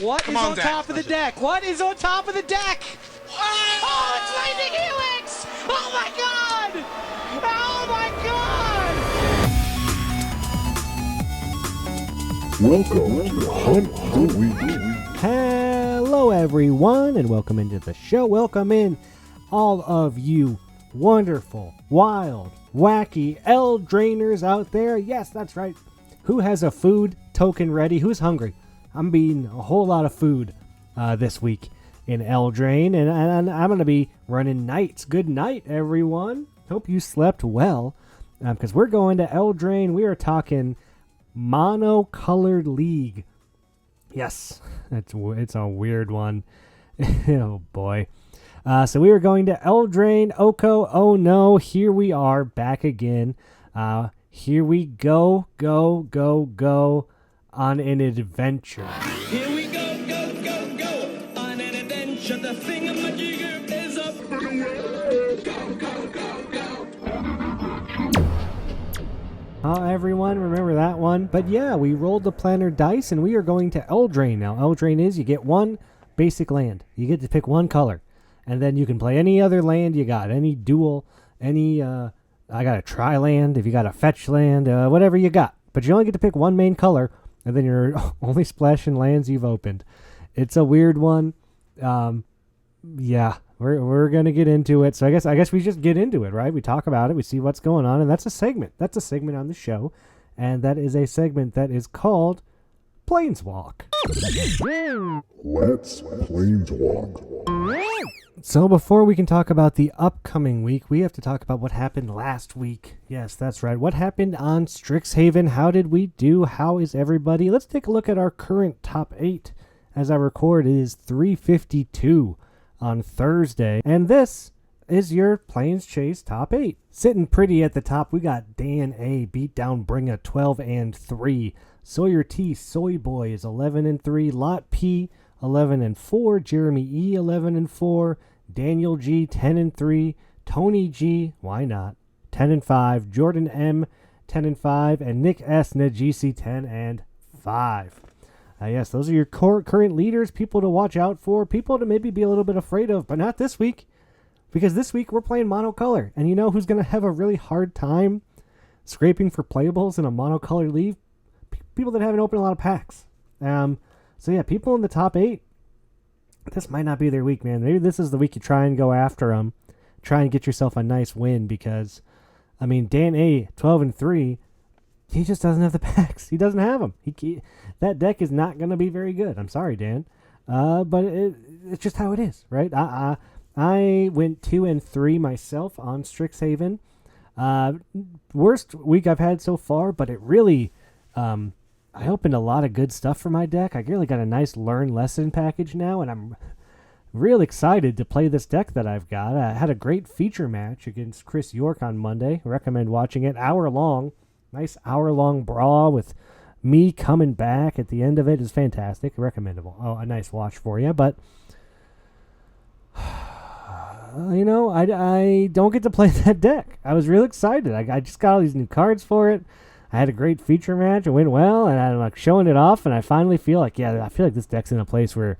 What is on top of the deck? What is on top of the deck? Oh, it's Lightning Helix! Oh my god! Oh my god! Welcome to Hunt the Week. Hello everyone and welcome into the show. Welcome in all of you wonderful, wild, wacky L-drainers out there. Yes, that's right. Who has a food token ready? Who's hungry? I'm beating a whole lot of food this week in L-Drain, and I'm going to be running nights. Good night, everyone. Hope you slept well, because we're going to L-Drain. We are talking Monocolored League. Yes, it's a weird one. Oh, boy. So we are going to L-Drain. Oko, oh no, here we are back again. Here we go on an adventure. Here we go on an adventure. The thingamajigger is up. Oh, everyone, remember that one? But yeah, we rolled the planner dice and we are going to L-Drain. Now, L-Drain is you get one basic land. You get to pick one color. And then you can play any other land you got. Any dual, any, I got a tri-land, if you got a fetch land, whatever you got. But you only get to pick one main color. And then you're only splashing lands you've opened. It's a weird one. Yeah, we're gonna get into it. So I guess we just get into it, right? We talk about it, we see what's going on, and that's a segment. That's a segment on the show, and that is a segment that is called Planeswalk. Let's Planeswalk. So before we can talk about the upcoming week, we have to talk about what happened last week. Yes, that's right. What happened on Strixhaven? How did we do? How is everybody? Let's take a look at our current top 8. As I record, it is 3:52 on Thursday. And this is your Planeschase top 8. Sitting pretty at the top, we got Dan A. beat down Bringa 12-3. Sawyer T. Soy Boy is 11-3. Lot P. 11-4, Jeremy E 11-4, Daniel G 10-3, Tony G, why not, 10-5, Jordan M 10-5, and Nick S Najisi 10-5. Yes, those are your current leaders, people to watch out for, people to maybe be a little bit afraid of, but not this week, because this week we're playing monocolor, and you know who's going to have a really hard time scraping for playables in a monocolor league? People that haven't opened a lot of packs. So yeah, people in the top 8, this might not be their week, man. Maybe this is the week you try and go after them. Try and get yourself a nice win because, I mean, Dan A, 12-3, he just doesn't have the packs. He doesn't have them. That deck is not going to be very good. I'm sorry, Dan. But it's just how it is, right? I went 2-3 myself on Strixhaven. Worst week I've had so far, but it really... I opened a lot of good stuff for my deck. I really got a nice learn lesson package now, and I'm real excited to play this deck that I've got. I had a great feature match against Chris York on Monday. Recommend watching it. Hour-long. Nice hour-long brawl with me coming back at the end of it is fantastic. Recommendable. Oh, a nice watch for you. But, you know, I don't get to play that deck. I was real excited. I just got all these new cards for it. I had a great feature match. It went well, and I'm like showing it off, and I finally feel like, yeah, I feel like this deck's in a place where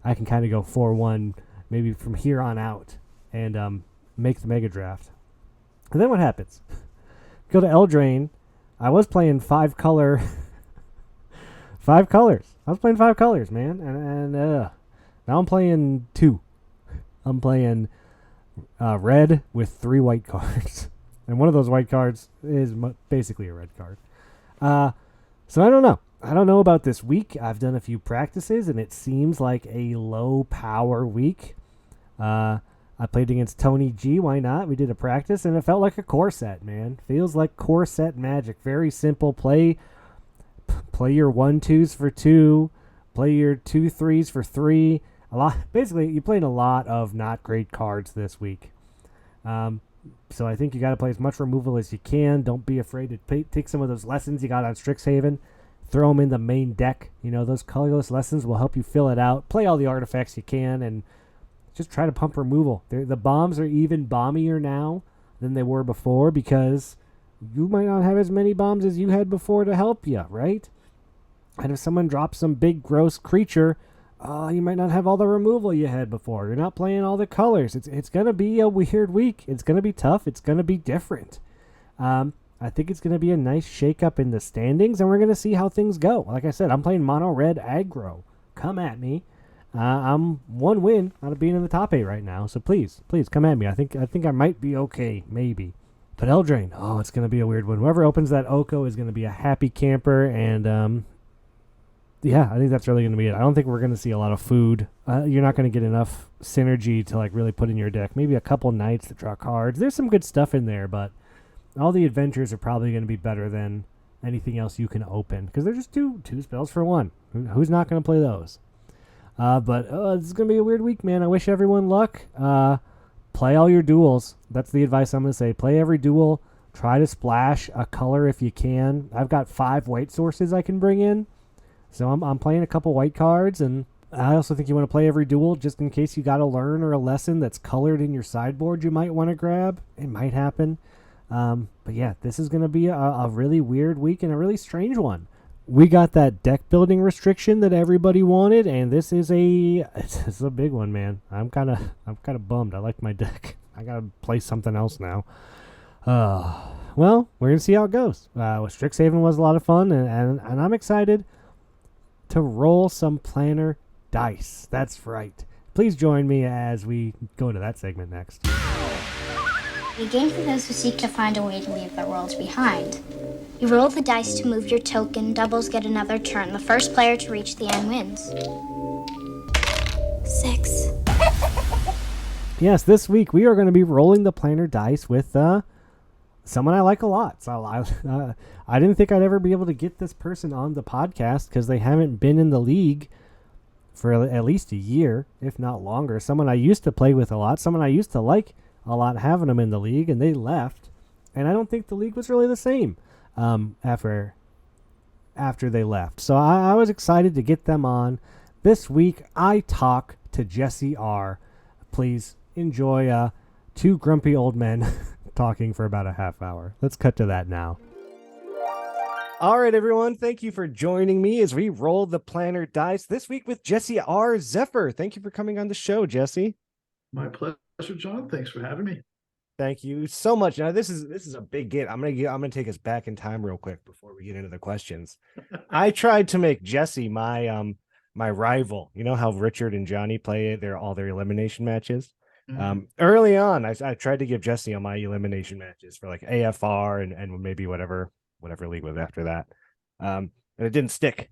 I can kind of go 4-1 maybe from here on out and make the mega draft. And then what happens? Go to L-Drain. I was playing 5 colors. I was playing 5 colors, man, and now I'm playing 2. I'm playing red with 3 white cards. And one of those white cards is basically a red card. So I don't know. I don't know about this week. I've done a few practices, and it seems like a low-power week. I played against Tony G. Why not? We did a practice, and it felt like a core set, man. Feels like core set magic. Very simple. Play your 1-2s for 2. Play your 2-3s for 3. Basically, you played a lot of not great cards this week. So I think you got to play as much removal as you can. Don't be afraid to take some of those lessons you got on Strixhaven. Throw them in the main deck. You know, those colorless lessons will help you fill it out. Play all the artifacts you can and just try to pump removal. The bombs are even bombier now than they were before because you might not have as many bombs as you had before to help you, right? And if someone drops some big gross creature You might not have all the removal you had before. You're not playing all the colors. It's going to be a weird week. It's going to be tough. It's going to be different. I think it's going to be a nice shakeup in the standings, and we're going to see how things go. Like I said, I'm playing mono red aggro. Come at me. I'm one win out of being in the top 8 right now, so please come at me. I think I might be okay, maybe. But Eldraine, it's going to be a weird one. Whoever opens that Oko is going to be a happy camper, and yeah, I think that's really going to be it. I don't think we're going to see a lot of food. You're not going to get enough synergy to like really put in your deck. Maybe a couple nights to draw cards. There's some good stuff in there, but all the adventures are probably going to be better than anything else you can open because they're just two spells for one. Who's not going to play those? But this is going to be a weird week, man. I wish everyone luck. Play all your duels. That's the advice I'm going to say. Play every duel. Try to splash a color if you can. I've got 5 white sources I can bring in. So I'm playing a couple white cards, and I also think you want to play every duel just in case you got a learn or a lesson that's colored in your sideboard you might want to grab. It might happen. But yeah, this is going to be a really weird week and a really strange one. We got that deck building restriction that everybody wanted, and this is it's a big one, man. I'm kind of bummed. I like my deck. I got to play something else now. Well, we're going to see how it goes. Strixhaven was a lot of fun, and I'm excited to roll some planner dice. That's right. Please join me as we go into that segment next. A game for those who seek to find a way to leave their worlds behind. You roll the dice to move your token, doubles get another turn. The first player to reach the end wins. 6. Yes, this week we are going to be rolling the planner dice with someone I like a lot. So I didn't think I'd ever be able to get this person on the podcast because they haven't been in the league for at least a year, if not longer. Someone I used to play with a lot, someone I used to like a lot having them in the league, and they left. And I don't think the league was really the same after they left. So I was excited to get them on. This week, I talk to Jesse R. Please enjoy 2 grumpy old men talking for about a half hour. Let's cut to that now. All right, everyone. Thank you for joining me as we roll the planner dice this week with Jesse R. Zephyr. Thank you for coming on the show, Jesse. My pleasure, John. Thanks for having me. Thank you so much. Now, this is a big get. I'm gonna take us back in time real quick before we get into the questions. I tried to make Jesse my my rival. You know how Richard and Johnny play their elimination matches. Mm-hmm. Early on, I tried to give Jesse on my elimination matches for like AFR and maybe whatever league was after that. And it didn't stick.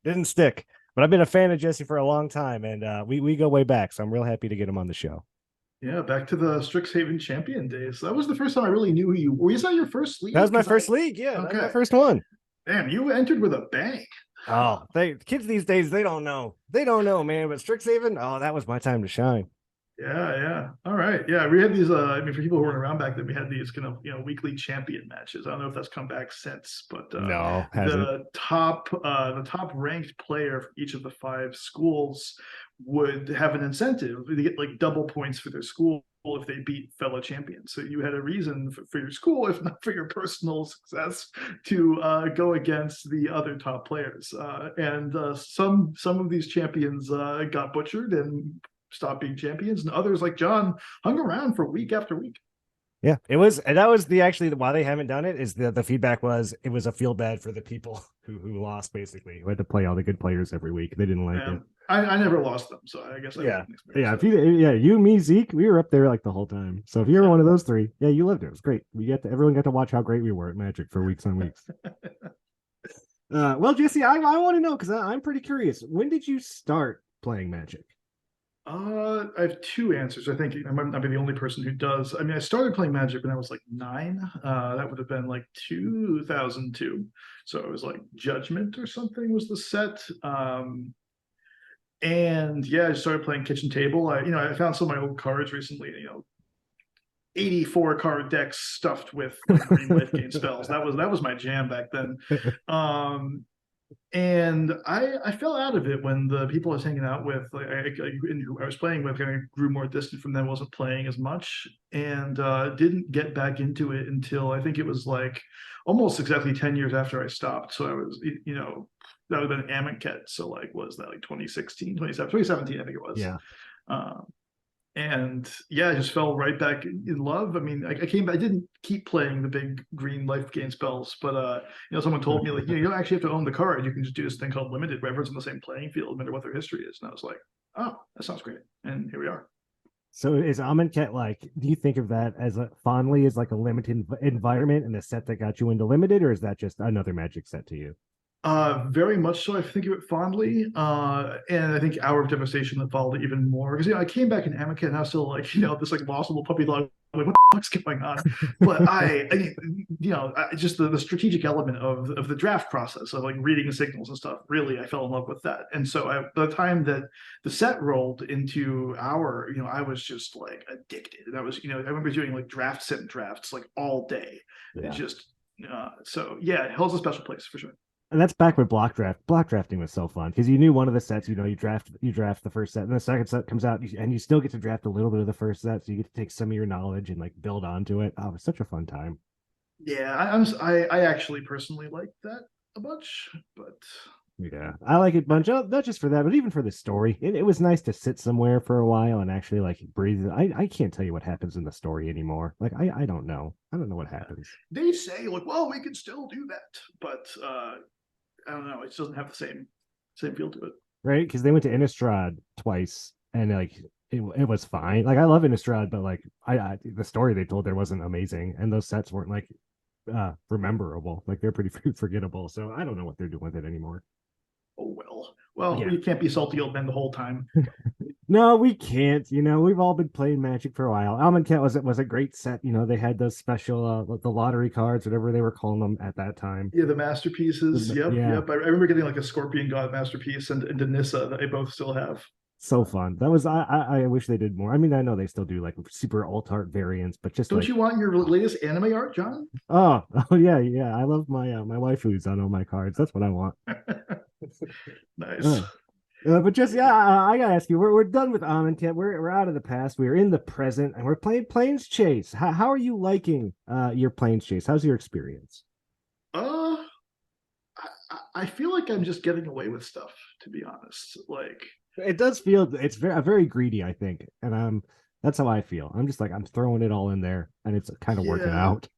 But I've been a fan of Jesse for a long time, and we go way back. So I'm real happy to get him on the show. Yeah, back to the Strixhaven champion days. That was the first time I really knew who you were. Was that your first league? That was my first league, yeah. Okay. That was my first one. Damn, you entered with a bang. Oh, kids these days, they don't know. They don't know, man. But Strixhaven, that was my time to shine. Yeah. All right. Yeah, we had these, for people who weren't around back then, we had these kind of, weekly champion matches. I don't know if that's come back since, but no, hasn't. The top ranked player for each of the 5 schools would have an incentive to get like double points for their school if they beat fellow champions. So you had a reason for your school, if not for your personal success, to go against the other top players. And some of these champions got butchered and stopped being champions, and others like John hung around for week after week. Yeah, it was, and that was why they haven't done it is the feedback was it was a feel bad for the people who lost, basically, who had to play all the good players every week. They didn't like it. I never lost them, so I guess you, me, Zeke, we were up there like the whole time. So if you were one of those 3, yeah, you lived it. It was great. Everyone got to watch how great we were at Magic for weeks on weeks. Well, Jesse, I want to know because I'm pretty curious. When did you start playing Magic? I have 2 answers. I think I might not be the only person who does. I mean, I started playing Magic when I was like 9. That would have been like 2002. So it was like Judgment or something was the set. And yeah, I started playing Kitchen Table. I found some of my old cards recently. 84 card decks stuffed with like green life gain spells. That was my jam back then. And I fell out of it when the people I was hanging out with, I was playing with, kind of grew more distant from them, wasn't playing as much, and didn't get back into it until I think it was like almost exactly 10 years after I stopped. So I was, that would have been Amonkhet. So like, was that like 2016, 2017, I think it was. Yeah. And yeah, I just fell right back in love. I mean, I came back, I didn't keep playing the big green life gain spells, but someone told me like, you don't actually have to own the card. You can just do this thing called limited, where everyone's on the same playing field, no matter what their history is. And I was like, oh, that sounds great. And here we are. So is Amonkhet like? Do you think of that as fondly as like a limited environment and a set that got you into limited, or is that just another Magic set to you? Very much so. I think of it fondly, and I think Hour of Devastation that followed it even more because I came back in Amonkhet and I was still like this like lost little puppy dog. Like, what the fuck's going on? But just the strategic element of the draft process of like reading the signals and stuff. Really, I fell in love with that. And so by the time that the set rolled into Hour, I was just like addicted. And I was, I remember doing like drafts like all day. Yeah. It's just so yeah, it holds a special place for sure. And that's back with block draft. Block drafting was so fun because you knew one of the sets, you draft the first set, and the second set comes out, and you still get to draft a little bit of the first set, so you get to take some of your knowledge and like build onto it. Oh, it was such a fun time. Yeah, I actually personally like that a bunch, but yeah, I like it a bunch. Not just for that, but even for the story. It was nice to sit somewhere for a while and actually like breathe. I can't tell you what happens in the story anymore. Like I don't know. I don't know what happens. They say like, well, we can still do that, but I don't know. It doesn't have the same feel to it, right? Because they went to Innistrad twice, and like it was fine. Like I love Innistrad, but like I the story they told there wasn't amazing, and those sets weren't like rememberable. Like they're pretty forgettable. So I don't know what they're doing with it anymore. Oh well, yeah. You can't be salty old men the whole time. No, we can't. We've all been playing Magic for a while. Amonkhet was a great set. They had those special the lottery cards, whatever they were calling them at that time. Yeah, the masterpieces. Yep. I remember getting like a Scorpion God masterpiece and Nissa that I both still have. So fun. That was I wish they did more. I mean, I know they still do like super alt art variants, but just don't you want your latest anime art, John? Oh yeah. I love my waifus on all my cards. That's what I want. Nice. But just I gotta ask you, we're done with Amonkhet. We're out of the past. We're in the present, and we're playing Planeschase. How are you liking your Planeschase? How's your experience? I feel like I'm just getting away with stuff, to be honest. Like it does feel it's very greedy, I think, and that's how I feel. I'm just like I'm throwing it all in there, and it's kind of working out.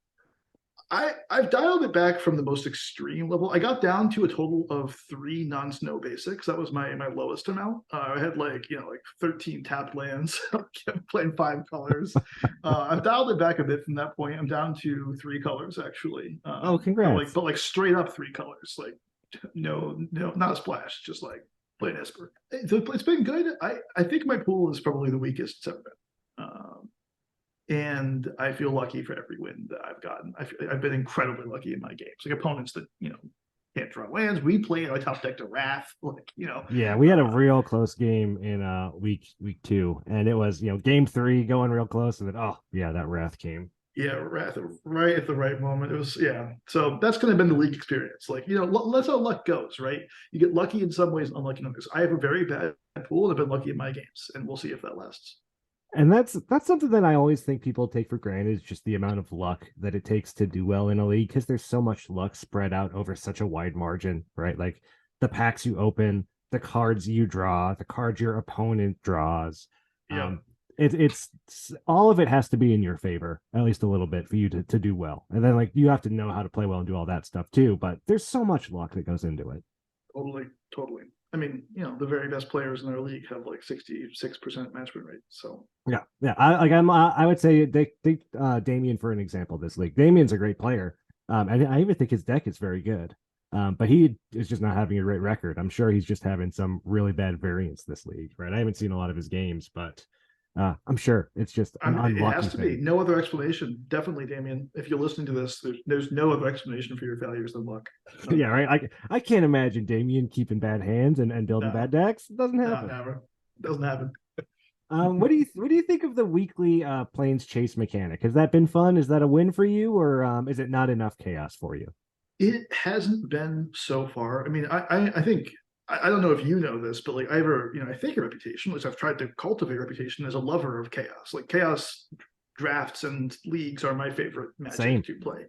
I've dialed it back from the most extreme level. I got down to a total of 3 non-snow basics. That was my lowest amount. I had like 13 tapped lands. Playing 5 colors. I've dialed it back a bit from that point. I'm down to 3 colors actually. Oh, congrats! But straight up 3 colors. Like no, not a splash. Just like plain Esper. It's been good. I think my pool is probably the weakest it's ever been. And I feel lucky for every win that I've gotten. I've been incredibly lucky in my games. Like opponents that can't draw lands. We played. I top decked a Wrath. Yeah, we had a real close game in week 2, and it was game 3 going real close, and then that Wrath came. Yeah, Wrath right at the right moment. It was So that's kind of been the league experience. Like that's how luck goes, right? You get lucky in some ways, unlucky in others. I have a very bad pool, and I've been lucky in my games, and we'll see if that lasts. And that's something that I always think people take for granted is just the amount of luck that it takes to do well in a league, because there's so much luck spread out over such a wide margin, right? Like the packs you open, the cards you draw, the cards your opponent draws. Yeah. It's all of it has to be in your favor, at least a little bit, for you to do well. And then like you have to know how to play well and do all that stuff too. But there's so much luck that goes into it. Totally. I mean, the very best players in our league have like 66% match win rate. So yeah. I would say take Damien for an example. This league, Damien's a great player, and I even think his deck is very good. But he is just not having a great record. I'm sure he's just having some really bad variance this league, right? I haven't seen a lot of his games, but I'm sure it's just an unlucky it has to thing. be. No other explanation. Definitely, Damien. If you're listening to this, there's no other explanation for your failures than luck. Yeah, right. I can't imagine Damien keeping bad hands and building bad decks. It doesn't happen. Never. Doesn't happen. What do you think of the weekly Planeschase mechanic? Has that been fun? Is that a win for you, or is it not enough chaos for you? It hasn't been so far. I mean, I think I don't know if you know this, but like I have I think a reputation, which I've tried to cultivate a reputation as a lover of chaos. Like chaos drafts and leagues are my favorite Magic to play.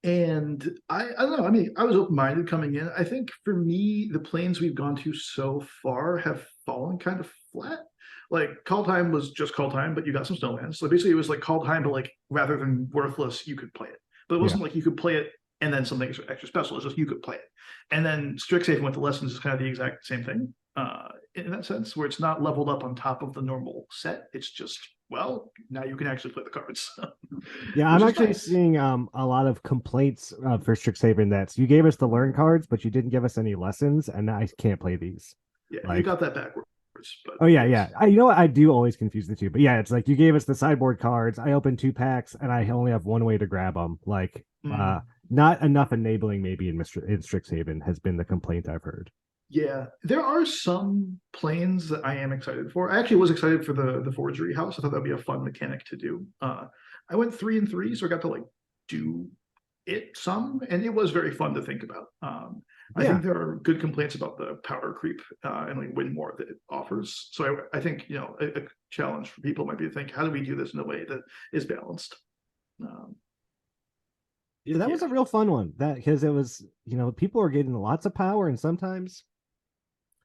And I don't know. I mean, I was open-minded coming in. I think for me, the planes we've gone to so far have fallen kind of flat. Like Kaldheim was just Kaldheim, but you got some snowlands. So basically, it was like Kaldheim, but like rather than worthless, you could play it. But it wasn't like you could play it and then something extra special. It's just you could play it. And then Strixhaven with the lessons is kind of the exact same thing in that sense, where it's not leveled up on top of the normal set. It's just, well, now you can actually play the cards. Yeah, I'm actually seeing a lot of complaints for Strixhaven that you gave us the learn cards, but you didn't give us any lessons, and I can't play these. Yeah, like, you got that backwards. But oh yeah. You know what? I do always confuse the two, but yeah, it's like you gave us the sideboard cards. I opened 2 packs, and I only have one way to grab them. Like, not enough enabling maybe in Strixhaven has been the complaint I've heard. Yeah, there are some planes that I am excited for. I actually was excited for the forgery house. I thought that'd be a fun mechanic to do. I went 3 and 3, so I got to like do it some, and it was very fun to think about. I think there are good complaints about the power creep and like win more that it offers. So I think a challenge for people might be to think, how do we do this in a way that is balanced? Yeah, that was a real fun one. That because it was people are getting lots of power, and sometimes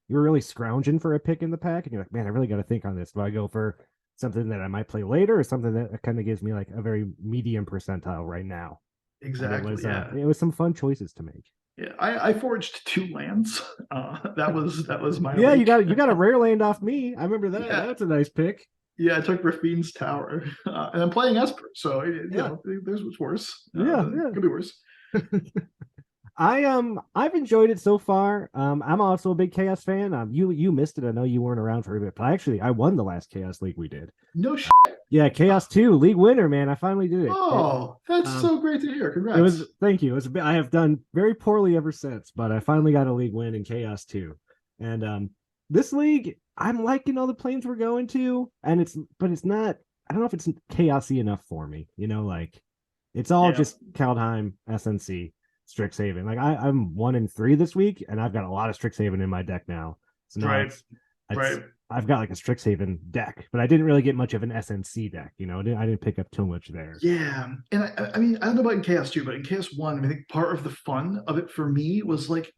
you were really scrounging for a pick in the pack, and you're like, man, I really got to think on this. Do I go for something that I might play later, or something that kind of gives me like a very medium percentile right now? Exactly. It was some fun choices to make. Yeah, I forged 2 lands. That was my yeah. week. You got a rare land off me. I remember that. Yeah. That's a nice pick. Yeah, I took Rafine's Tower, and I'm playing Esper, so there's what's worse. Could be worse. I've enjoyed it so far. I'm also a big Chaos fan. You missed it. I know you weren't around for a bit, but I won the last Chaos League we did. No shit. Yeah, Chaos 2 league winner, man. I finally did it. Oh, that's so great to hear. Congrats. Thank you. It was a bit, I have done very poorly ever since, but I finally got a league win in Chaos 2. And this league, I'm liking all the planes we're going to, and it's not, I don't know if it's chaosy enough for me. Like it's all just Kaldheim, SNC, Strixhaven. Like I'm 1 and 3 this week, and I've got a lot of Strixhaven in my deck now. So now I've got like a Strixhaven deck, but I didn't really get much of an SNC deck. I didn't pick up too much there. Yeah, and I mean, I don't know about in Chaos 2, but in Chaos 1, I think part of the fun of it for me was like,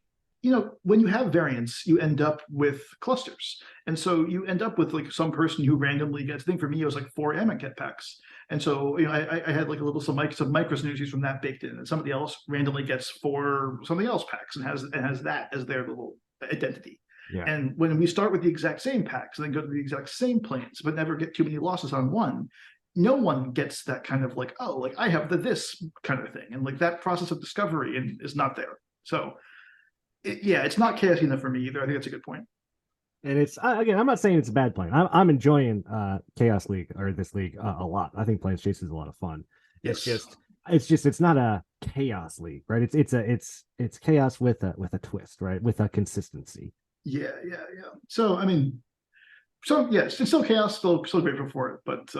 when you have variants, you end up with clusters. And so you end up with like some person who randomly gets, I think for me, it was like 4 Amonkhet packs. And so, I had like some micro synergies from that baked in, and somebody else randomly gets 4 something else packs and has that as their little identity. Yeah. And when we start with the exact same packs and then go to the exact same planes, but never get too many losses on one, no one gets that kind of like, oh, like I have this kind of thing. And like that process of discovery is not there. So it's not chaos enough for me either. I think that's a good point. And it's again, I'm not saying it's a bad plan. I'm enjoying Chaos League or this league a lot. I think Planeschase is a lot of fun. Yes. It's not a chaos league, right? It's chaos with a twist, right? With a consistency. Yeah. So I mean, it's still chaos, still grateful for it, but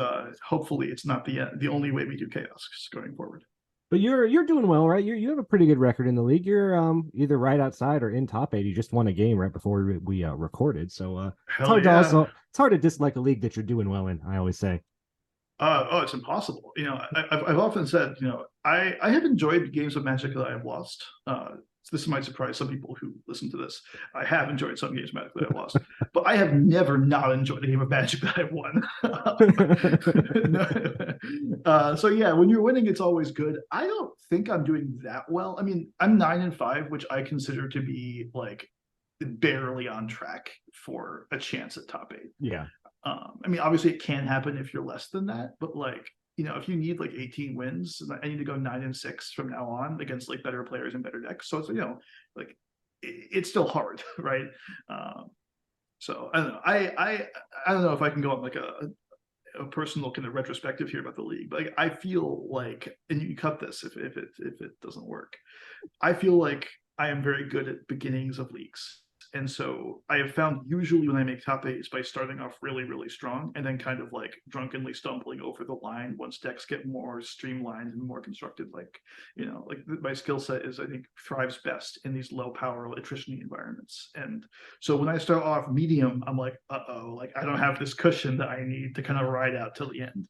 hopefully it's not the only way we do chaos going forward. But you're doing well, right? You have a pretty good record in the league. You're either right outside or in top 8. You just won a game right before we recorded, so it's hard to dislike a league that you're doing well in. I always say. It's impossible. I've often said, I have enjoyed games of Magic that I have lost. This might surprise some people who listen to this. I have enjoyed some games of Magic that I've lost, but I have never not enjoyed a game of Magic that I've won. So yeah, when you're winning, it's always good. I don't think I'm doing that well. I mean, I'm 9 and 5, which I consider to be like barely on track for a chance at top 8. Yeah. I mean, obviously it can happen if you're less than that, but like, if you need like 18 wins, I need to go 9 and 6 from now on against like better players and better decks. So it's like it's still hard, right? So I don't know. I don't know if I can go on like a personal kind of retrospective here about the league, but like, I feel like, and you cut this if it doesn't work. I feel like I am very good at beginnings of leagues. And so I have found usually when I make top 8 is by starting off really, really strong and then kind of like drunkenly stumbling over the line once decks get more streamlined and more constructed. Like, like my skill set is, I think, thrives best in these low power attrition environments. And so when I start off medium, I'm like, like I don't have this cushion that I need to kind of ride out till the end.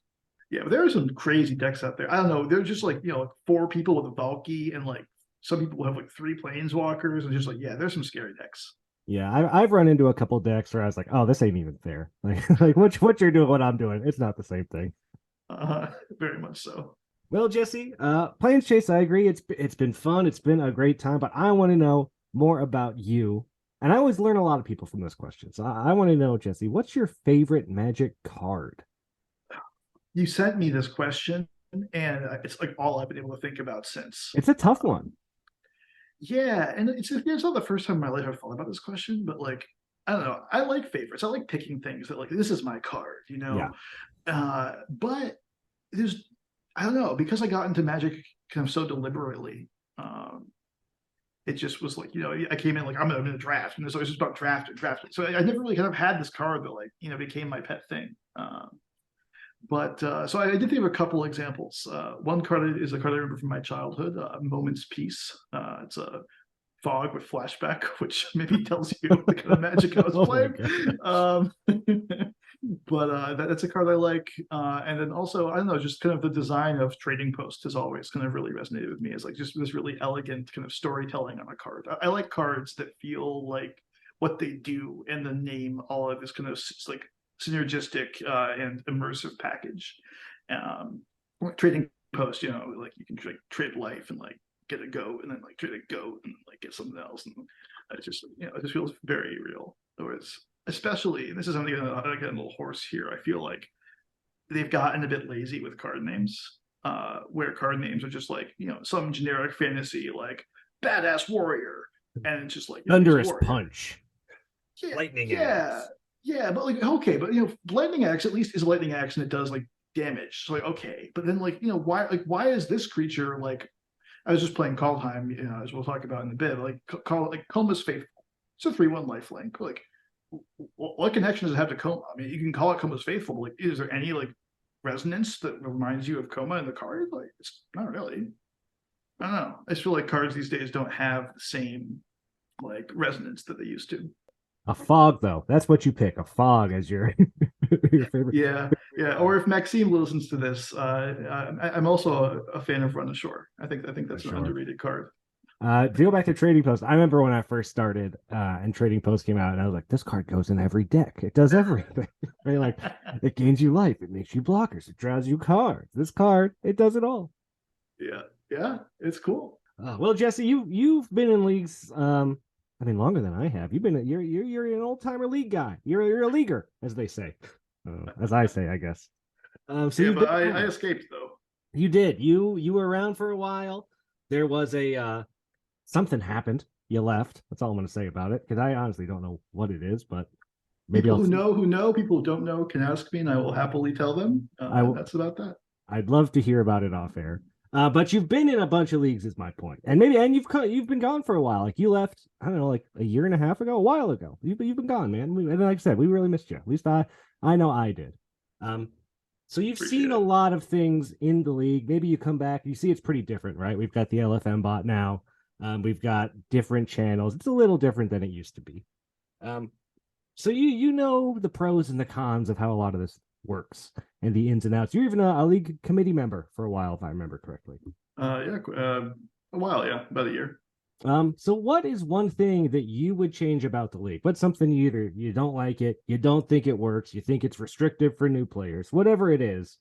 Yeah, but there are some crazy decks out there. I don't know. They're just like, like 4 people with a Valky, and like some people have like 3 Planeswalkers, and just like, yeah, there's some scary decks. Yeah, I've run into a couple decks where I was like, oh, this ain't even fair. Like what you're doing, what I'm doing, it's not the same thing. Very much so. Well, Jesse, Planeschase, I agree. It's been fun. It's been a great time, but I want to know more about you. And I always learn a lot of people from this question. So I want to know, Jesse, what's your favorite Magic card? You sent me this question, and it's like all I've been able to think about since. It's a tough one. Yeah, and it's not the first time in my life I've thought about this question, but like, I don't know. I like favorites. I like picking things that like, this is my card, Yeah. But there's, I don't know, because I got into Magic kind of so deliberately. It just was like, I came in like, I'm in a draft, and so it's just about drafting. So I never really kind of had this card that like, became my pet thing. But so I did think of a couple examples. One card is a card I remember from my childhood, Moment's Peace. It's a fog with flashback, which maybe tells you the kind of Magic I was playing. But that's a card I like. And then also, I don't know, just kind of the design of Trading Post has always kind of really resonated with me as like just this really elegant kind of storytelling on a card. I like cards that feel like what they do and the name all of this kind of like synergistic and immersive package. Trading Post, like you can trade life and like get a goat, and then like trade a goat and like get something else, and it just it just feels very real. Whereas, especially, and this is something I get a little hoarse here. I feel like they've gotten a bit lazy with card names, where card names are just like some generic fantasy like badass warrior, and it's just like Thunderous punch, lightning axe. Yeah, but like okay, but lightning axe at least is a lightning axe and it does like damage. So like okay, but then like why is this creature like? I was just playing Kaldheim, as we'll talk about in a bit. Like Koma's Faithful. It's a 3/1 lifelink. Like, what connection does it have to Koma? I mean, you can call it Koma's Faithful, but like, is there any like resonance that reminds you of Koma in the card? Like, it's not really. I don't know. I just feel like cards these days don't have the same like resonance that they used to. A fog, though. That's what you pick. A fog as your your favorite. Yeah. Or if Maxime listens to this, I'm also a fan of Run Ashore. I think that's an underrated card. To go back to Trading Post, I remember when I first started and Trading Post came out, and I was like, this card goes in every deck. It does everything. Right? Like, it gains you life. It makes you blockers. It draws you cards. This card, it does it all. Yeah, it's cool. Well, Jesse, you've been in leagues. I mean, longer than I have. You're an old timer league guy. You're a leaguer, as they say, as I say, I guess. So but I escaped though. You did. You were around for a while. There was a something happened. You left. That's all I'm going to say about it, because I honestly don't know what it is, but maybe people who know, people who don't know can ask me, and I will happily tell them. That's about that. I'd love to hear about it off air. But you've been in a bunch of leagues, is my point, and you've been gone for a while. Like you left, I don't know, like a year and a half ago, a while ago. You've been gone, man. And like I said, we really missed you. At least I know I did. So you've seen a lot of things in the league. Maybe you come back, you see it's pretty different, right? We've got the LFM bot now. We've got different channels. It's a little different than it used to be. So you know the pros and the cons of how a lot of this works and the ins and outs. You're even a league committee member for a while, if I remember correctly. A while, about a year. So what is one thing that you would change about the league? What's something you don't like it, you don't think it works, you think it's restrictive for new players, whatever it is,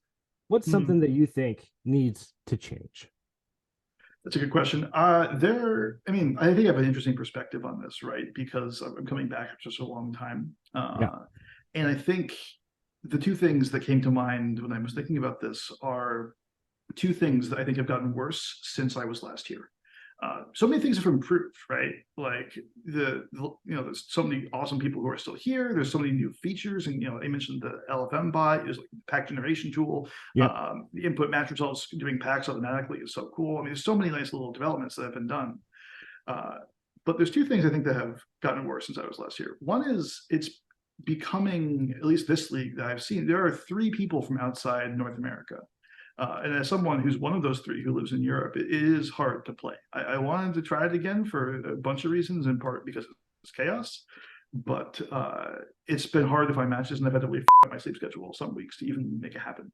what's something that you think needs to change? That's a good question. I think I have an interesting perspective on this, right? Because I'm coming back after such a long time. And I think the two things that came to mind when I was thinking about this are two things that I think have gotten worse since I was last here. So many things have improved, right? Like there's so many awesome people who are still here. There's so many new features, and I mentioned the LFM bot is like the pack generation tool. The input match results doing packs automatically is so cool. I mean, there's so many nice little developments that have been done. But there's two things I think that have gotten worse since I was last here. One is it's becoming, at least this league that I've seen, there are 3 people from outside North America. And as someone who's one of those 3 who lives in Europe, it is hard to play. I wanted to try it again for a bunch of reasons, in part because it's chaos, but it's been hard to find matches, and I've had to wait for my sleep schedule some weeks to even make it happen.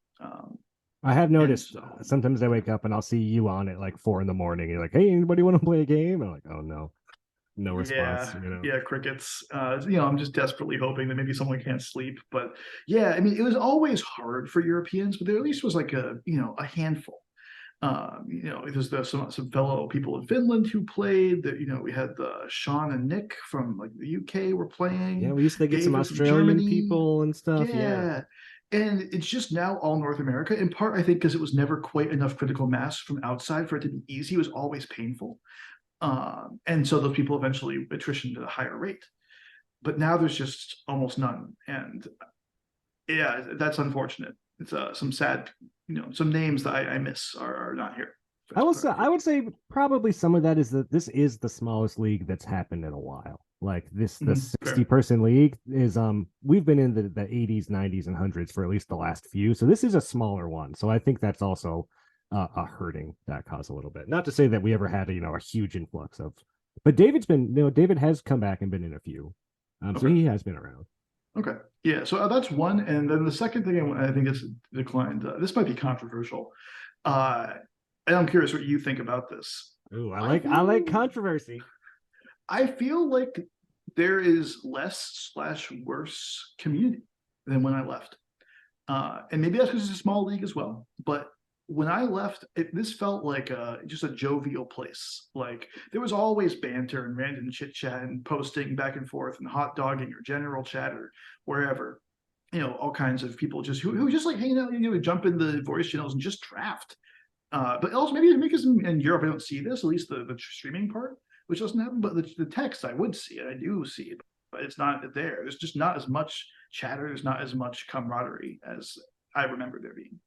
I have noticed so, sometimes I wake up and I'll see you on at like 4 a.m. You're like, hey, anybody want to play a game? I'm like, oh no, no response. yeah, yeah, crickets. I'm just desperately hoping that maybe someone can't sleep. But yeah, I mean, it was always hard for Europeans, but there at least was like a handful. There's some fellow people in Finland who played. That we had Sean and Nick from like the UK were Yeah, playing. we used to get some David from Australian Germany. people and stuff. Yeah. Yeah. And it's just now all North America, in part, I think, because it was never quite enough critical mass from outside for it to be easy. It was always painful. And so those people eventually attritioned at a higher rate. But now there's just almost none. And yeah, that's unfortunate. It's some sad, some names that I miss are not here. I would say probably some of that is that this is the smallest league that's happened in a while. Like the 60-person league is we've been in the 80s, 90s, and hundreds for at least the last few. So this is a smaller one. So I think that's also a hurting that cause a little bit. Not to say that we ever had a huge influx of, but David has come back and been in a few. So he has been around. Okay. Yeah. So that's one. And then the second thing I think it's declined. This might be controversial. And I'm curious what you think about this. Ooh, I like controversy. I feel like there is less/worse community than when I left. And maybe that's because it's a small league as well. But when I left, this felt like just a jovial place. Like there was always banter and random chit chat and posting back and forth and hot dogging or general chatter wherever. All kinds of people just who just like hanging out, jump in the voice channels and just draft. But also maybe because in Europe I don't see this, at least the streaming part, which doesn't happen. But the text I would see it, I do see it, but it's not there. There's just not as much chatter. There's not as much camaraderie as I remember there being.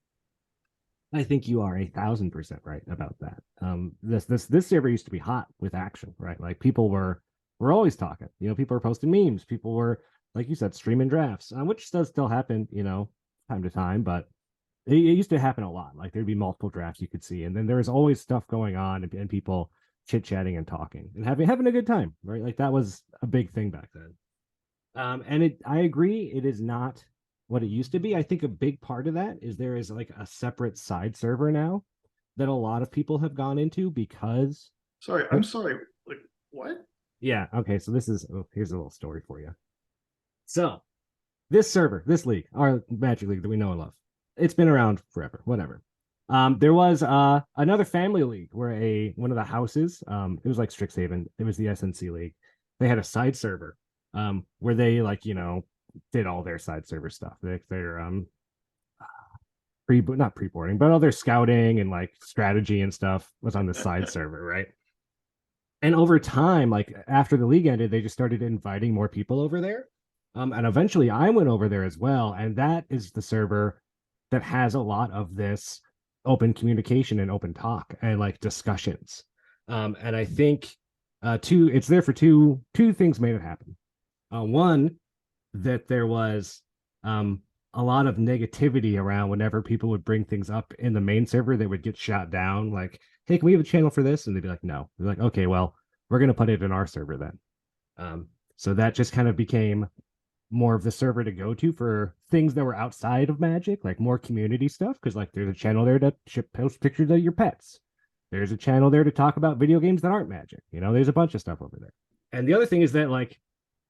I think you are 1,000% right about that. This server used to be hot with action, right? Like people were always talking. People were posting memes. People were, like you said, streaming drafts, which does still happen, time to time, but it used to happen a lot. Like there'd be multiple drafts you could see, and then there was always stuff going on and people chit chatting and talking and having a good time, right? Like that was a big thing back then. And I agree, it is not what it used to be. I think a big part of that is there is like a separate side server now that a lot of people have gone into because. Sorry, I'm sorry. Like what? Yeah. Okay. So here's a little story for you. So this server, this league, our Magic League that we know and love, it's been around forever, whatever. There was another family league where one of the houses, it was like Strixhaven, it was the SNC League. They had a side server where they did all their side server stuff. They're not pre-boarding, but all their scouting and like strategy and stuff was on the side server, right? And over time, like after the league ended, they just started inviting more people over there. And eventually I went over there as well. And that is the server that has a lot of this open communication and open talk and like discussions. And I think it's there for two things made it happen. One, that there was a lot of negativity around whenever people would bring things up in the main server that would get shot down. Like, hey, can we have a channel for this? And they'd be like, no. They're like, okay, well, we're going to put it in our server then. So that just kind of became more of the server to go to for things that were outside of Magic, like more community stuff. Because like there's a channel there to post pictures of your pets. There's a channel there to talk about video games that aren't Magic. There's a bunch of stuff over there. And the other thing is that like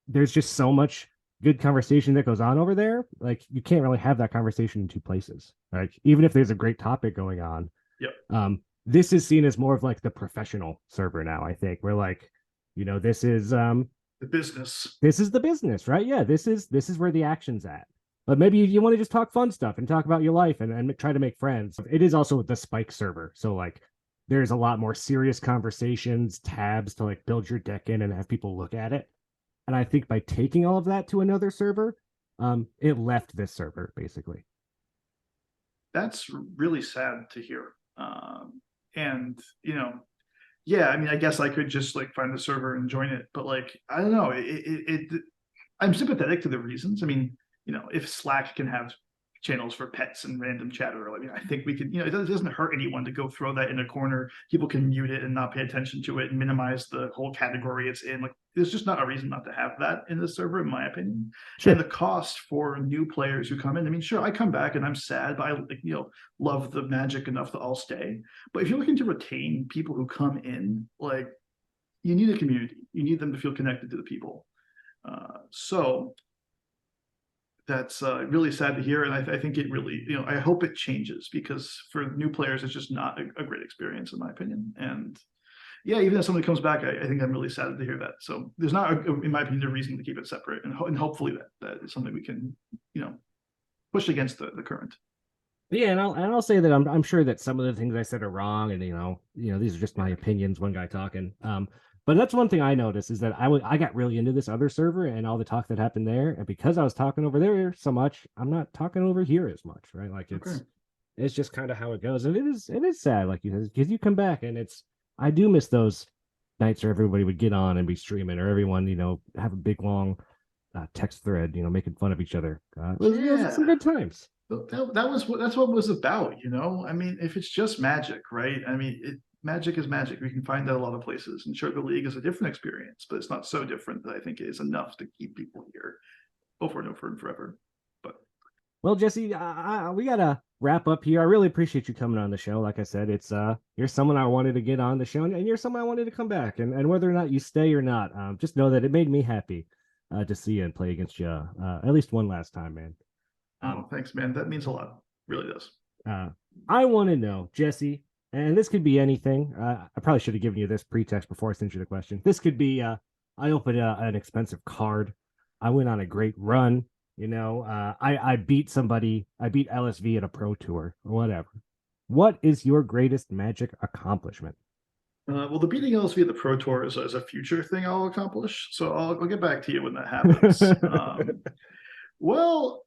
there's just so much good conversation that goes on over there. Like you can't really have that conversation in two places. Like even if there's a great topic going on. Yep. This is seen as more of like the professional server now, I think. We're like, this is the business. This is the business, right? Yeah, this is where the action's at. But maybe you want to just talk fun stuff and talk about your life and try to make friends. It is also the Spike server. So like there's a lot more serious conversations, tabs to like build your deck in and have people look at it. And I think by taking all of that to another server, it left this server basically. That's really sad to hear. And yeah, I mean, I guess I could just like find the server and join it, but like, I don't know. I'm sympathetic to the reasons. I mean, if Slack can have channels for pets and random chatter. I mean, I think we can, it doesn't hurt anyone to go throw that in a corner. People can mute it and not pay attention to it and minimize the whole category it's in. Like, there's just not a reason not to have that in the server, in my opinion. Sure. And the cost for new players who come in, I mean, sure, I come back and I'm sad, but I love the Magic enough that I'll stay. But if you're looking to retain people who come in, like, you need a community. You need them to feel connected to the people. So that's really sad to hear, and I think it really, I hope it changes, because for new players, it's just not a great experience, in my opinion. And yeah, even if somebody comes back, I think I'm really sad to hear that. So there's not, in my opinion, a reason to keep it separate, and hopefully that is something we can, push against the current. Yeah, and I'll say that I'm sure that some of the things I said are wrong, and these are just my opinions. One guy talking. But that's one thing I noticed, is that I got really into this other server and all the talk that happened there, and because I was talking over there so much, I'm not talking over here as much, right? Like it's just kind of how it goes, and it is sad, like you said, because you come back and I do miss those nights where everybody would get on and be streaming, or everyone have a big long text thread, making fun of each other. It was some good times. That's what it was about, I mean, if it's just Magic, right? I mean, Magic is Magic. We can find that a lot of places. And sure, the League is a different experience, but it's not so different that I think it is enough to keep people here over and over and forever. But well, Jesse, we gotta wrap up here. I really appreciate you coming on the show. Like I said, it's you're someone I wanted to get on the show, and you're someone I wanted to come back. And whether or not you stay or not, just know that it made me happy to see you and play against you at least one last time, man. Thanks, man. That means a lot. Really does. I want to know, Jesse. And this could be anything. I probably should have given you this pretext before I sent you the question. This could be, I opened an expensive card. I went on a great run. I beat somebody. I beat LSV at a pro tour or whatever. What is your greatest Magic accomplishment? Well, the beating LSV at the pro tour is a future thing I'll accomplish. So I'll get back to you when that happens. Well,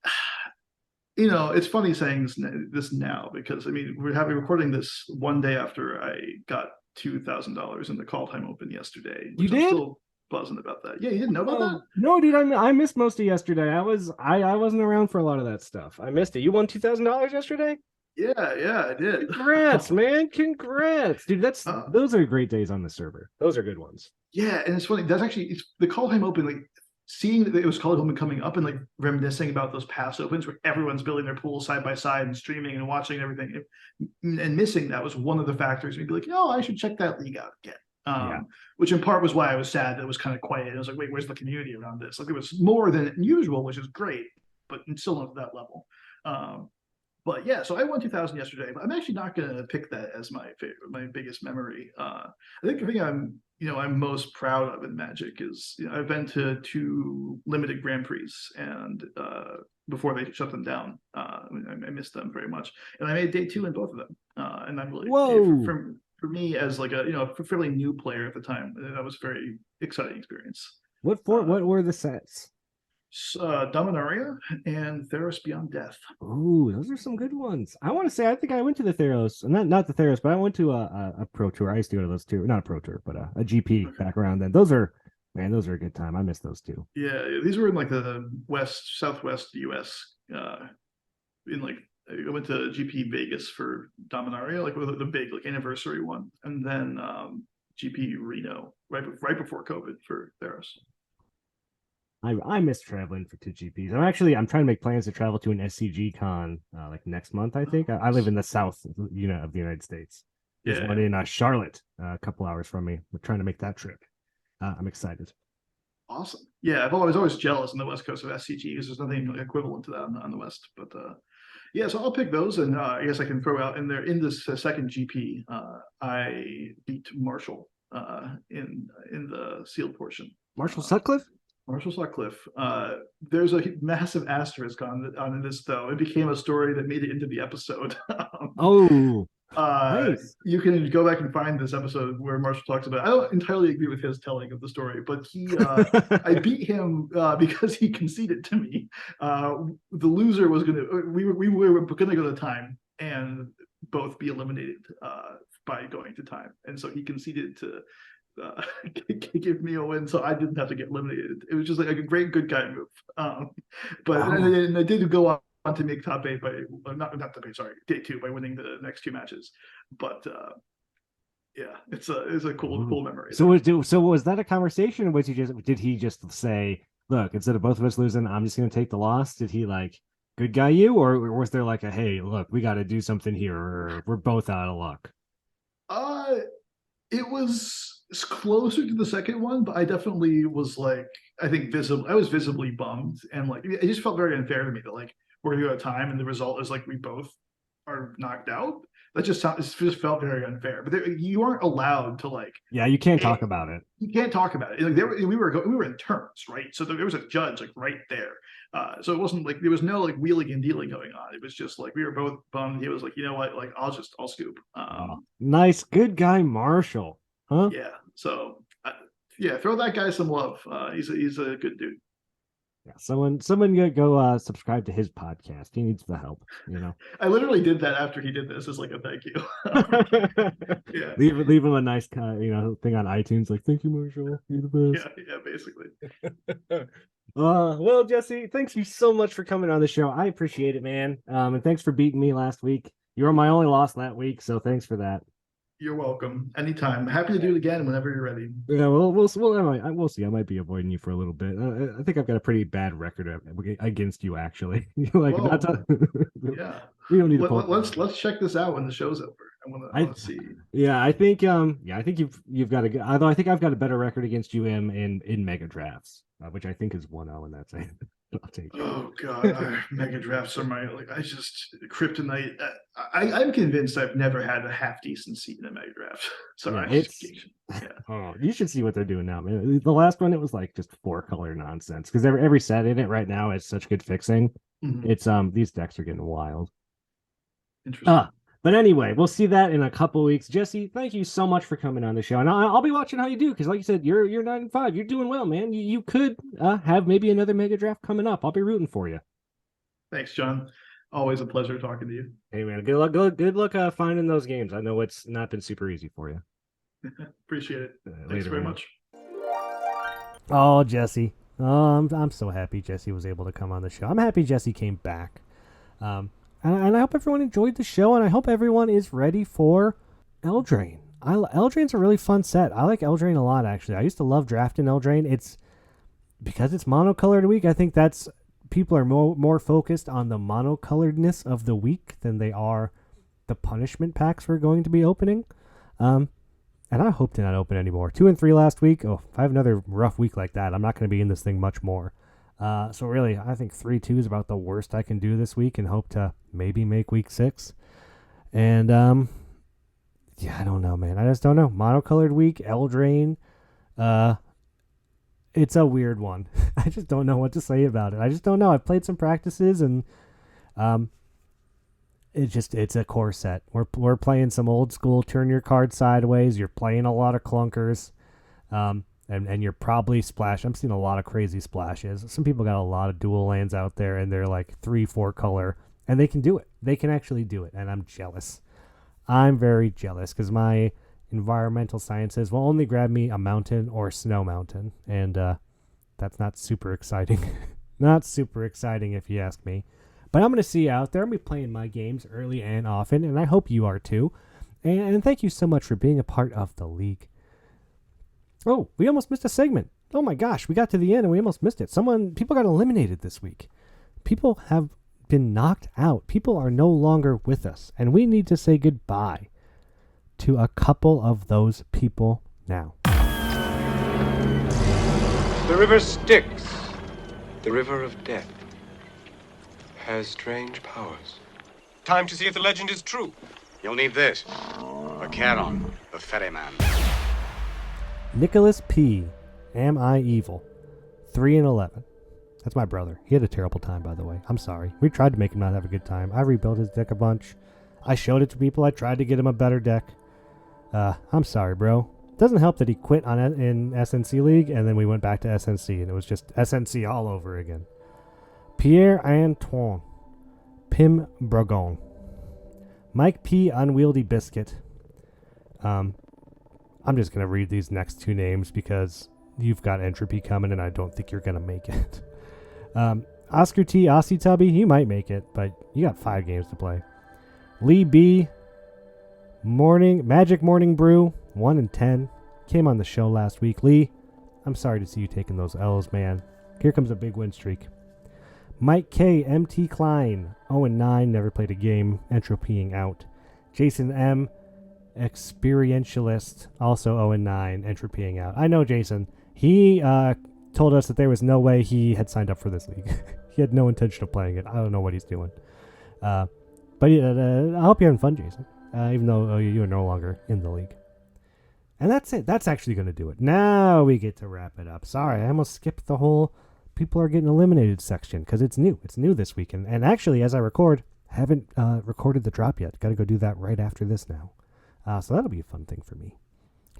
it's funny saying this now, because I mean, we're recording this one day after I got $2,000 in the Call Time Open yesterday. You did? I'm still buzzing about that. Yeah, you didn't know about that? No, dude, I missed most of yesterday. I wasn't around for a lot of that stuff. I missed it. You won $2,000 yesterday? Yeah, I did. Congrats, man! Congrats, dude. Those are great days on the server. Those are good ones. Yeah, and it's funny. It's the Call Time Open, like, seeing that it was Call Home coming up, and like reminiscing about those past opens where everyone's building their pool side by side and streaming and watching everything, and missing that was one of the factors. We'd be like, I should check that league out again. Which in part was why I was sad that it was kind of quiet. I was like, wait, where's the community around this? Like, it was more than usual, which is great, but still not to that level. But yeah, so I won 2,000 yesterday, but I'm actually not going to pick that as my biggest memory. I think the thing I'm most proud of in Magic is I've been to 2 limited Grand Prix, and before they shut them down, I missed them very much, and I made day 2 in both of them, and I'm really for me as like a fairly new player at the time, that was a very exciting experience. What were the sets? Dominaria and Theros Beyond Death. Ooh, those are some good ones. I want to say, I think I went to the Theros, not the Theros, but I went to a pro tour. I used to go to those too. Not a pro tour, but a GP back around then. Those are a good time. I miss those too. Yeah, these were in like the southwest US. I went to GP Vegas for Dominaria, like the big anniversary one, and then GP Reno right before COVID for Theros. I miss traveling for 2 GPs. I'm trying to make plans to travel to an SCG con like next month. I think I live in the south, of the United States. There's one in Charlotte, a couple hours from me. We're trying to make that trip. I'm excited. Awesome. Yeah, I was always jealous on the west coast of SCG because there's nothing equivalent to that on the west. But yeah, so I'll pick those, and I guess I can throw out in there in this second GP. I beat Marshall in the sealed portion. Marshall Sutcliffe. Marshall Sutcliffe. There's a massive asterisk on this, though. It became a story that made it into the episode. Nice. You can go back and find this episode where Marshall talks about it. I don't entirely agree with his telling of the story, but I beat him because he conceded to me. The loser was we were gonna go to time and both be eliminated by going to time, and so he conceded to give me a win, so I didn't have to get eliminated. It was just like a great good guy move. And I did go on to make top 8 by not top 8, sorry, day 2 by winning the next 2 matches. But yeah, it's a cool memory. So was that a conversation, or did he just say, look, instead of both of us losing, I'm just going to take the loss? Did he like good guy you, or was there like a, hey, look, we got to do something here, or we're both out of luck? It was closer to the second one, but I definitely was like, I was visibly bummed, and like it just felt very unfair to me that like we're gonna go out of time and the result is like we both are knocked out. It just felt very unfair. But you aren't allowed to like. Yeah, you can't talk about it. You can't talk about it. Like we were in turns, right? So there was a judge like right there. So it wasn't like there was no like wheeling and dealing going on. It was just like we were both bummed. He was like, you know what? Like I'll scoop. Nice, good guy, Marshall. Huh? Yeah. So yeah, throw that guy some love. He's a good dude. Yeah, someone go subscribe to his podcast. He needs the help, you know. I literally did that after he did this as like a thank you. Yeah. Leave him a nice thing on iTunes, like thank you, Marshall. You're the best. Yeah, basically. Well, Jesse, thanks you so much for coming on the show. I appreciate it, man. And thanks for beating me last week. You were my only loss that week, so thanks for that. You're welcome. Anytime. Happy to do it again whenever you're ready. Yeah, we'll see. I might be avoiding you for a little bit. I think I've got a pretty bad record against you, actually. Like, yeah. We don't need to. Let's check this out when the show's over. I want to see. Yeah, I think you've got a good. Although I think I've got a better record against you in mega drafts, which I think is 1-0, and that's it. I'll take it. Oh god, mega drafts are my kryptonite. I'm convinced I've never had a half decent seat in a mega draft. Sorry, Oh, you should see what they're doing now, man. The last one, it was like just 4-color nonsense because every set in it right now is such good fixing. Mm-hmm. It's these decks are getting wild. Interesting. But anyway, we'll see that in a couple weeks. Jesse, thank you so much for coming on the show, and I'll be watching how you do because, like you said, you're 9-5. You're doing well, man. You could have maybe another mega draft coming up. I'll be rooting for you. Thanks, John. Always a pleasure talking to you. Hey, man. Good luck finding those games. I know it's not been super easy for you. Appreciate it. Thanks very much. Oh, Jesse. I'm so happy Jesse was able to come on the show. I'm happy Jesse came back. And I hope everyone enjoyed the show, and I hope everyone is ready for Eldraine. Eldraine's a really fun set. I like Eldraine a lot, actually. I used to love drafting Eldraine. It's because it's monocolored week. I think that's people are more focused on the monocoloredness of the week than they are the punishment packs we're going to be opening. And I hope to not open anymore. 2 and 3 last week. Oh, if I have another rough week like that, I'm not going to be in this thing much more. So really, I think 3-2 is about the worst I can do this week and hope to maybe make week 6. And, yeah, I don't know, man. I just don't know. Monocolored week, Eldraine. It's a weird one. I just don't know what to say about it. I just don't know. I've played some practices and, it's a core set. We're playing some old school turn your card sideways. You're playing a lot of clunkers. And you're probably I'm seeing a lot of crazy splashes. Some people got a lot of dual lands out there, and they're like 3-4 color, and they can do it. They can actually do it, and I'm jealous. I'm very jealous because my environmental sciences will only grab me a mountain or snow mountain, and that's not super exciting. Not super exciting if you ask me. But I'm going to see you out there. I'm going to be playing my games early and often, and I hope you are too. And thank you so much for being a part of the league. Oh, we almost missed a segment. Oh my gosh, we got to the end and we almost missed it. People got eliminated this week. People have been knocked out. People are no longer with us. And we need to say goodbye to a couple of those people now. The river Styx, the river of death, has strange powers. Time to see if the legend is true. You'll need this. The Charon, the ferryman. Nicholas P. Am I Evil? 3-11. That's my brother. He had a terrible time, by the way. I'm sorry. We tried to make him not have a good time. I rebuilt his deck a bunch. I showed it to people. I tried to get him a better deck. I'm sorry, bro. Doesn't help that he quit in SNC League, and then we went back to SNC, and it was just SNC all over again. Pierre-Antoine. Pim Bragon. Mike P. Unwieldy Biscuit. I'm just going to read these next 2 names because you've got entropy coming and I don't think you're going to make it. Oscar T. Aussie Tubby, you might make it, but you got 5 games to play. Lee B. Magic Morning Brew, 1-10. Came on the show last week. Lee, I'm sorry to see you taking those L's, man. Here comes a big win streak. Mike K. MT Klein, 0-9, never played a game, entropying out. Jason M. Experientialist, also 0-9, entropying out. I know Jason. He told us that there was no way he had signed up for this league. He had no intention of playing it. I don't know what he's doing. But I hope you're having fun, Jason, even though you are no longer in the league. And that's it. That's actually going to do it. Now we get to wrap it up. Sorry, I almost skipped the whole people are getting eliminated section because it's new. It's new this week. And actually, as I record, haven't recorded the drop yet. Got to go do that right after this now. So that'll be a fun thing for me.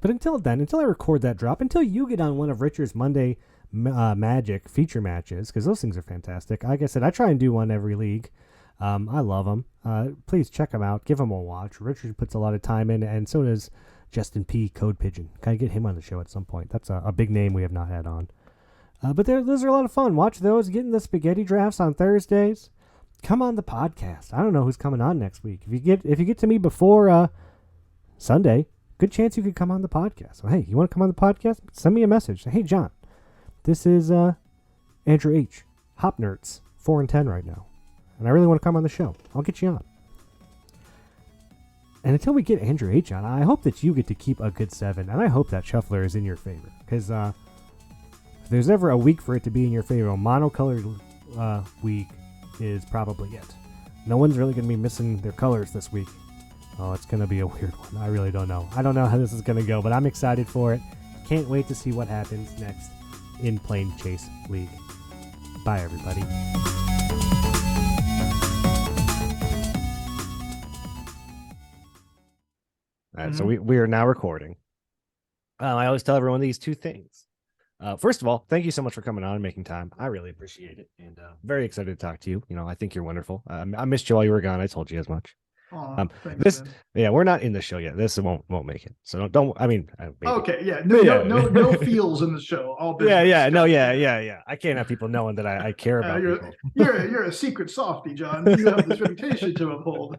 But until then, until I record that drop, until you get on one of Richard's Monday Magic feature matches, because those things are fantastic. Like I said, I try and do one every league. I love them. Please check them out. Give them a watch. Richard puts a lot of time in, and so does Justin P. Code Pigeon. Can I get him on the show at some point? That's a big name we have not had on. But those are a lot of fun. Watch those. Getting the spaghetti drafts on Thursdays. Come on the podcast. I don't know who's coming on next week. If you get to me before Sunday, good chance you could come on the podcast. So, hey, you want to come on the podcast? Send me a message. Say, hey, John, this is Andrew H. Hop Nerds, 4-10 right now. And I really want to come on the show. I'll get you on. And until we get Andrew H. on, I hope that you get to keep a good 7. And I hope that Shuffler is in your favor. Because if there's ever a week for it to be in your favor, a monocolored week is probably it. No one's really going to be missing their colors this week. Oh, it's going to be a weird one. I really don't know. I don't know how this is going to go, but I'm excited for it. Can't wait to see what happens next in Planeschase League. Bye, everybody. All right, so we are now recording. I always tell everyone these 2 things. First of all, thank you so much for coming on and making time. I really appreciate it, and very excited to talk to you. You know, I think you're wonderful. I missed you while you were gone. I told you as much. Thanks, yeah, we're not in the show yet. This won't make it. So don't. I mean, maybe. Okay, yeah, no feels in the show. All business. Yeah. I can't have people knowing that I care about people. You're a secret softy, John. You have this reputation to uphold.